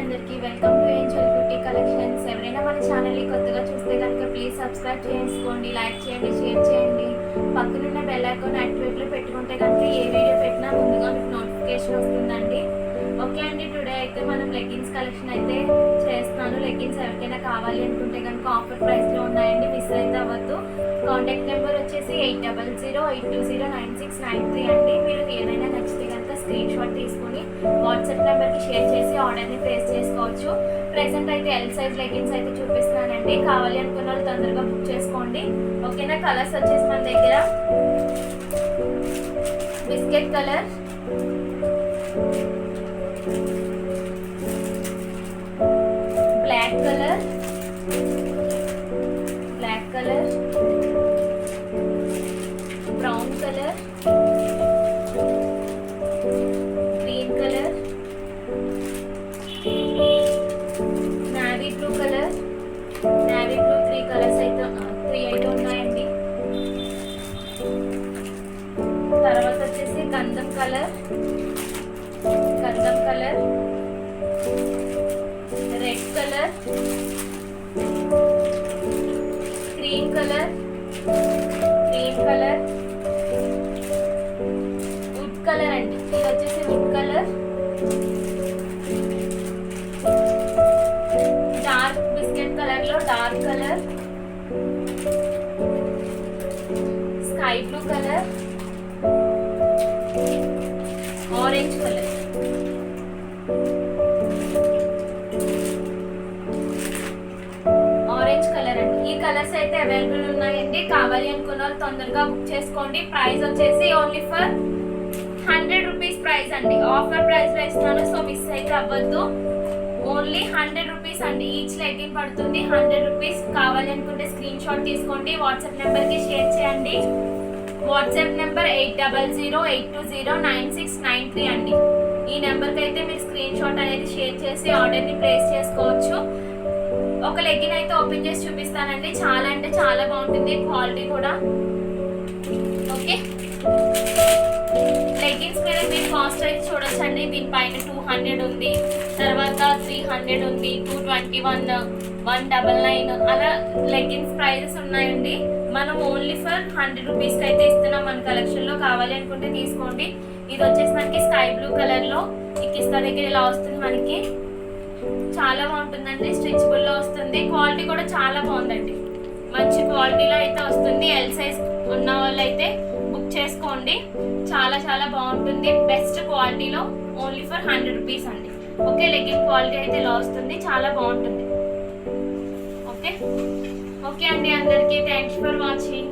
అందరికీ welcome to Angel beauty collections. ఎవరైనా మన ఛానల్ని కొత్తగా చూస్తే కనుక ప్లీజ్ సబ్స్క్రైబ్ చేసుకోండి, లైక్ చేయండి, షేర్ చేయండి. పక్కనున్న బెల్ ఐకాన్ యాక్టివేట్లో పెట్టుకుంటే కనుక ఏ వీడియో పెట్టినా ముందుగా మీకు నోటిఫికేషన్ వస్తుందండి. ఓకే అండి, టుడే అయితే మనం లెగ్గిన్స్ కలెక్షన్ అయితే చేస్తున్నాను. లెగ్గిన్స్ ఎవరికైనా కావాలి అనుకుంటే కనుక ఆఫర్ ప్రైస్లో ఉన్నాయండి, మిస్ అయితే అవ్వద్దు. కాంటాక్ట్ నెంబర్ వచ్చేసి 8008209693 అండి. మీరు ఏదైనా నచ్చితే కనుక స్క్రీన్ షాట్ తీసుకుని వాట్సాప్ నెంబర్కి షేర్ చేసి ఆర్డర్ని ప్లేస్ చేసుకోవచ్చు. ప్రెసెంట్ అయితే ఎల్ సైజ్ లెగ్గిన్స్ అయితే చూపిస్తున్నానండి. కావాలి అనుకున్న వాళ్ళు తొందరగా బుక్ చేసుకోండి. ఓకేనా. కలర్స్ వచ్చేసి మన దగ్గర biscuit colour, black colour, brown colour, green colour, navy blue colour, navy blue three అయితే ఉన్నాయండి. తర్వాత వచ్చేసి గంధం colour, red colour, cream colour, wood colour అండి. ఇది వచ్చేసి wood colour, dark biscuit colour లో dark colour, sky blue colour, orange colour. ఈ కలర్స్ అయితే అవైలబుల్ ఉన్నాయండి. కావాలి అనుకున్న వాళ్ళు తొందరగా బుక్ చేసుకోండి. ప్రైస్ వచ్చేసి ఓన్లీ ఫర్ 100 రూపీస్ ప్రైస్ అండి. ఆఫర్ ప్రైస్ లో ఇస్తున్నాను, సో మిస్ అయితే అవ్వద్దు. ఓన్లీ 100 రూపీస్ అండి. ఈచ్ లెగ్గిన్ పడుతుంది 100 రూపీస్. కావాలి అనుకుంటే స్క్రీన్ షాట్ తీసుకోండి, వాట్సాప్ నెంబర్ కి షేర్ చేయండి. వాట్సాప్ నెంబర్ 8008209693 అండి. ఈ నెంబర్కి అయితే మీరు స్క్రీన్ షాట్ అనేది షేర్ చేసి ఆర్డర్ని ప్లేస్ చేసుకోవచ్చు. ఒక లెగ్గిన్ అయితే ఓపెన్ చేసి చూపిస్తానండి. చాలా అంటే చాలా బాగుంటుంది, క్వాలిటీ కూడా. ఓకే, లెగ్గిన్స్ మీద మీరు కాస్ట్ అయితే చూడొచ్చండి. దీనిపైన 200 ఉంది, తర్వాత 300 ఉంది, 221, 199 అలా లెగ్గిన్స్ ప్రైజెస్ ఉన్నాయండి. మనం ఓన్లీ ఫర్ 100 రూపీస్కి అయితే ఇస్తున్నాం మన కలెక్షన్లో. కావాలి అనుకుంటే తీసుకోండి. ఇది వచ్చేసి మనకి స్కై బ్లూ కలర్లో ఈ కిస్తా దగ్గర ఇలా వస్తుంది. మనకి చాలా బాగుంటుందండి, స్ట్రెచబుల్ లో వస్తుంది. క్వాలిటీ కూడా చాలా బాగుందండి, మంచి క్వాలిటీలో అయితే వస్తుంది. ఎల్ సైజ్ ఉన్న వాళ్ళు అయితే బుక్ చేసుకోండి. చాలా చాలా బాగుంటుంది, బెస్ట్ క్వాలిటీలో, ఓన్లీ ఫర్ 100 రూపీస్ అండి. ఓకే, లెగ్గిన్ క్వాలిటీ అయితే ఇలా వస్తుంది, చాలా బాగుంటుంది. ఓకే ఓకే అండి, అందరికీ థ్యాంక్స్ ఫర్ వాచింగ్.